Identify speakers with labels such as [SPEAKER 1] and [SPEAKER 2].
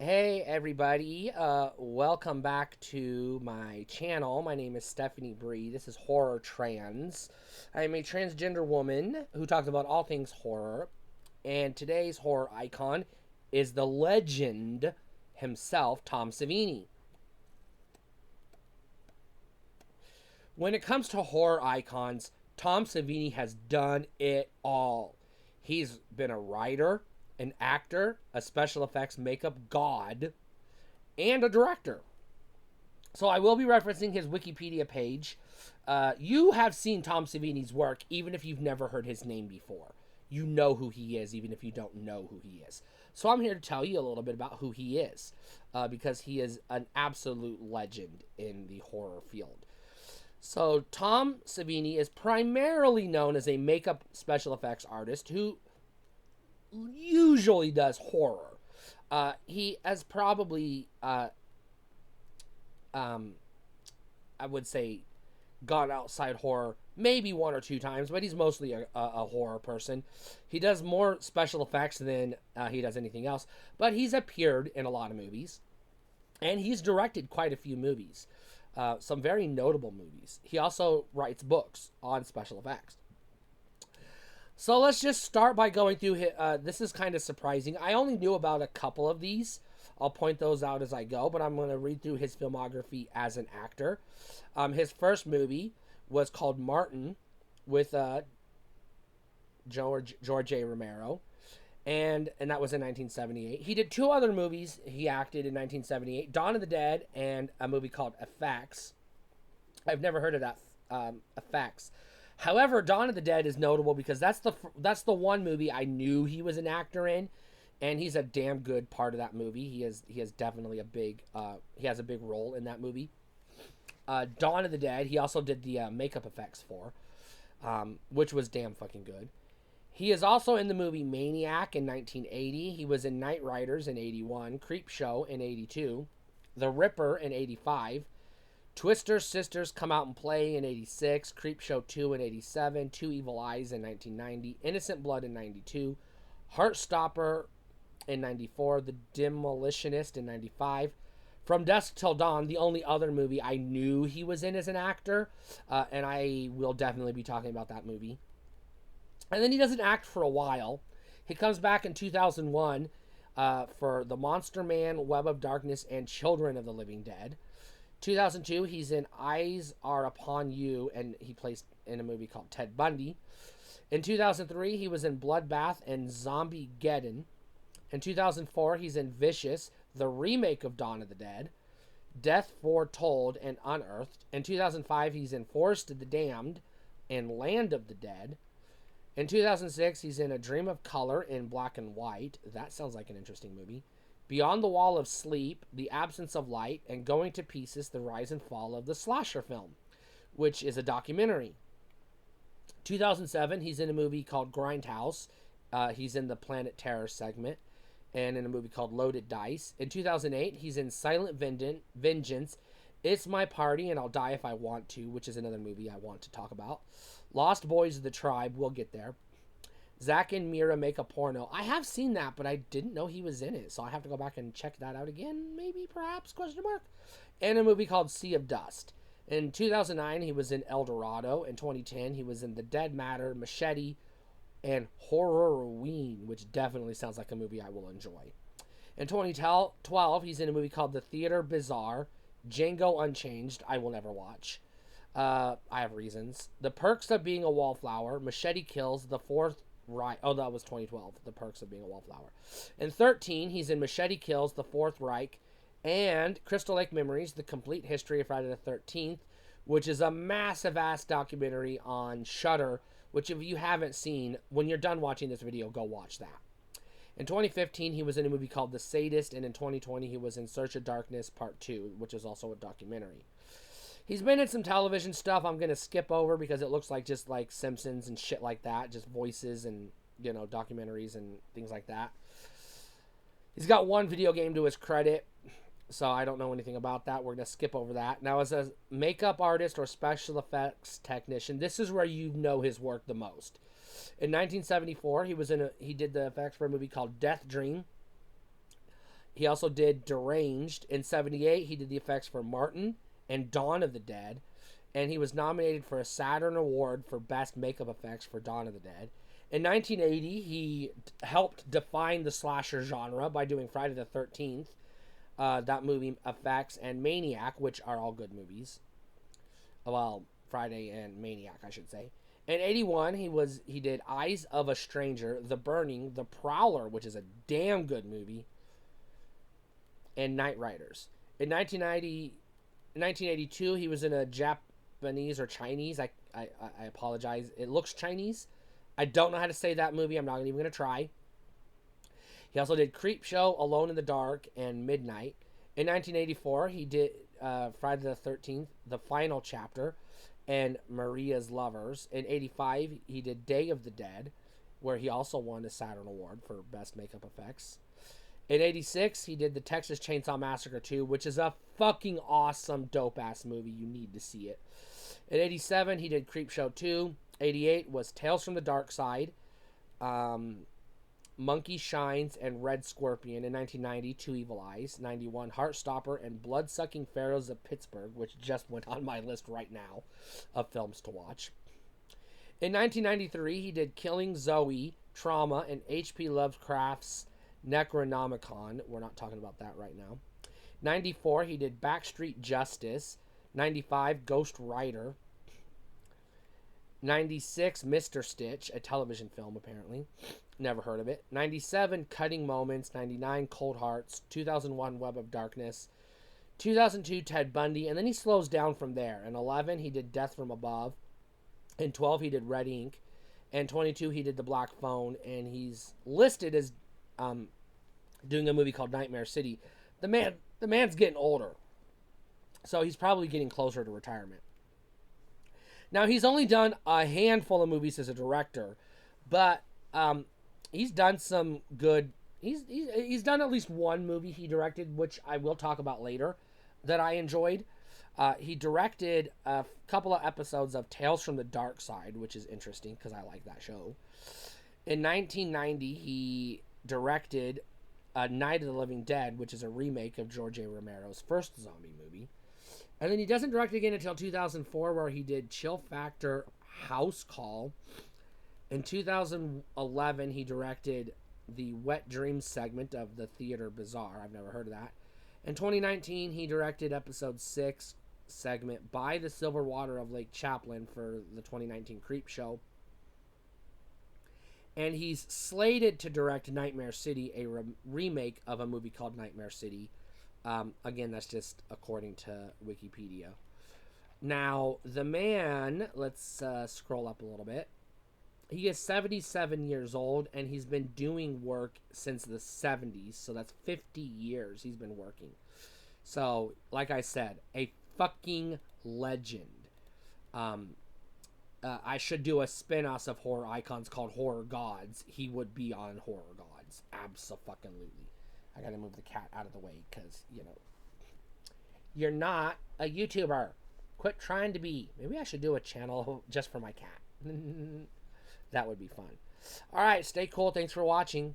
[SPEAKER 1] Hey everybody, welcome back to my channel. My name is Stephanie Bree. This is Horror Trans. I am a transgender woman who talks about all things horror, and today's horror icon is the legend himself, Tom Savini. When it comes to horror icons, Tom Savini has done it all. He's been a writer, an actor, a special effects makeup god, and a director. So I will be referencing his Wikipedia page. You have seen Tom Savini's work, even if you've never heard his name before. You know who he is, even if you don't know who he is. So I'm here to tell you a little bit about who he is, because he is an absolute legend in the horror field. So Tom Savini is primarily known as a makeup special effects artist who usually does horror. He has probably I would say, gone outside horror maybe one or two times, but he's mostly a horror person. He does more special effects than he does anything else, but he's appeared in a lot of movies, and he's directed quite a few movies, some very notable movies. He also writes books on special effects. So let's just start by going through his, this is kind of surprising. I only knew about a couple of these. I'll point those out as I go, but I'm going to read through his filmography as an actor. His first movie was called Martin with George A. Romero, and that was in 1978. He did two other movies he acted in 1978, Dawn of the Dead and a movie called Effects. I've never heard of that, Effects. However, Dawn of the Dead is notable because that's the one movie I knew he was an actor in, and he's a damn good part of that movie. He has definitely a big he has a big role in that movie. Dawn of the Dead, he also did the makeup effects for, which was damn fucking good. He is also in the movie Maniac in 1980. He was in Night Riders in 81, Creepshow in 82, The Ripper in 85, Twister Sisters Come Out and Play in 86, Creepshow 2 in 87, Two Evil Eyes in 1990, Innocent Blood in 92, Heartstopper in 94, The Demolitionist in 95, From Dusk Till Dawn, the only other movie I knew he was in as an actor, and I will definitely be talking about that movie. And then he doesn't act for a while. He comes back in 2001 for The Monster Man, Web of Darkness, and Children of the Living Dead. 2002, he's in Eyes Are Upon You, and he plays in a movie called Ted Bundy. In 2003, he was in Bloodbath and Zombiegeddon. In 2004, he's in Vicious, the remake of Dawn of the Dead, Death Foretold, and Unearthed. In 2005, he's in Forest of the Damned and Land of the Dead. In 2006, he's in A Dream of Color in Black and White. That sounds like an interesting movie. Beyond the Wall of Sleep, The Absence of Light, and Going to Pieces, The Rise and Fall of the Slasher Film, which is a documentary. 2007, he's in a movie called Grindhouse. He's in the Planet Terror segment, and in a movie called Loaded Dice. In 2008, he's in Silent Vengeance, It's My Party, and I'll Die If I Want to, which is another movie I want to talk about. Lost Boys of the Tribe, we'll get there. Zack and Mira Make a Porno. I have seen that, but I didn't know he was in it, so I have to go back and check that out again, maybe, perhaps, question mark. And a movie called Sea of Dust. In 2009, he was in El Dorado. In 2010, he was in The Dead Matter, Machete, and Horrorween, which definitely sounds like a movie I will enjoy. In 2012, he's in a movie called The Theater Bizarre, Django Unchanged, I will never watch. I have reasons. The Perks of Being a Wallflower, Machete Kills, The Fourth Reich. Oh, that was 2012. The Perks of Being a Wallflower. In 2013, he's in Machete Kills, The Fourth Reich, and Crystal Lake Memories, The Complete History of Friday the 13th, which is a massive ass documentary on Shudder, which if you haven't seen, when you're done watching this video, go watch that. In 2015, he was in a movie called The Sadist, and in 2020, he was in Search of Darkness Part 2, which is also a documentary. He's been in some television stuff I'm going to skip over because it looks like just like Simpsons and shit like that. Just voices and, documentaries and things like that. He's got one video game to his credit, so I don't know anything about that. We're going to skip over that. Now, as a makeup artist or special effects technician, this is where you know his work the most. In 1974, he did the effects for a movie called Death Dream. He also did Deranged. In 78, he did the effects for Martin and Dawn of the Dead. And he was nominated for a Saturn Award for Best Makeup Effects for Dawn of the Dead. In 1980, he helped define the slasher genre by doing Friday the 13th, that movie effects, and Maniac, which are all good movies. Well, Friday and Maniac, I should say. In 81, he did Eyes of a Stranger, The Burning, The Prowler, which is a damn good movie, and Night Riders. In 1982, he was in a Japanese or Chinese. I apologize. It looks Chinese. I don't know how to say that movie. I'm not even going to try. He also did Creepshow, Alone in the Dark, and Midnight. In 1984, he did Friday the 13th, The Final Chapter, and Maria's Lovers. In 85, he did Day of the Dead, where he also won a Saturn Award for Best Makeup Effects. In 86, he did the Texas Chainsaw Massacre 2, which is a fucking awesome, dope-ass movie. You need to see it. In 87, he did Creepshow 2. 88 was Tales from the Dark Side, Monkey Shines, and Red Scorpion. In 1990, Two Evil Eyes. 91, Heartstopper and Blood-Sucking Pharaohs of Pittsburgh, which just went on my list right now of films to watch. In 1993, he did Killing Zoe, Trauma, and H.P. Lovecraft's Necronomicon. We're not talking about that right now. 94, he did Backstreet Justice. 95, Ghost Rider. 96, Mr. Stitch, a television film apparently. Never heard of it. 97, Cutting Moments. 99, Cold Hearts. 2001, Web of Darkness. 2002, Ted Bundy. And then he slows down from there. In 11, he did Death from Above. In 12, he did Red Ink. And 22, he did The Black Phone. And he's listed as doing a movie called Nightmare City. The man's getting older, so he's probably getting closer to retirement. Now, he's only done a handful of movies as a director, but he's done some good. He's done at least one movie he directed, which I will talk about later, that I enjoyed. He directed a couple of episodes of Tales from the Dark Side, which is interesting because I like that show. In 1990, he directed Night of the Living Dead, which is a remake of George A. Romero's first zombie movie. And then he doesn't direct again until 2004, where he did Chill Factor House Call. In 2011, he directed the Wet Dreams segment of the Theater Bazaar. I've never heard of that. In 2019, he directed episode 6 segment By the Silver Water of Lake Champlain for the 2019 Creep Show. And he's slated to direct Nightmare City, a remake of a movie called Nightmare City. Again, that's just according to Wikipedia. Now, the man, let's scroll up a little bit. He is 77 years old, and he's been doing work since the 70s. So that's 50 years he's been working. So, like I said, a fucking legend. I should do a spin-off of horror icons called Horror Gods. He would be on Horror Gods. Abso-fucking-lutely. I gotta move the cat out of the way because, you're not a YouTuber. Quit trying to be. Maybe I should do a channel just for my cat. That would be fun. Alright, stay cool. Thanks for watching.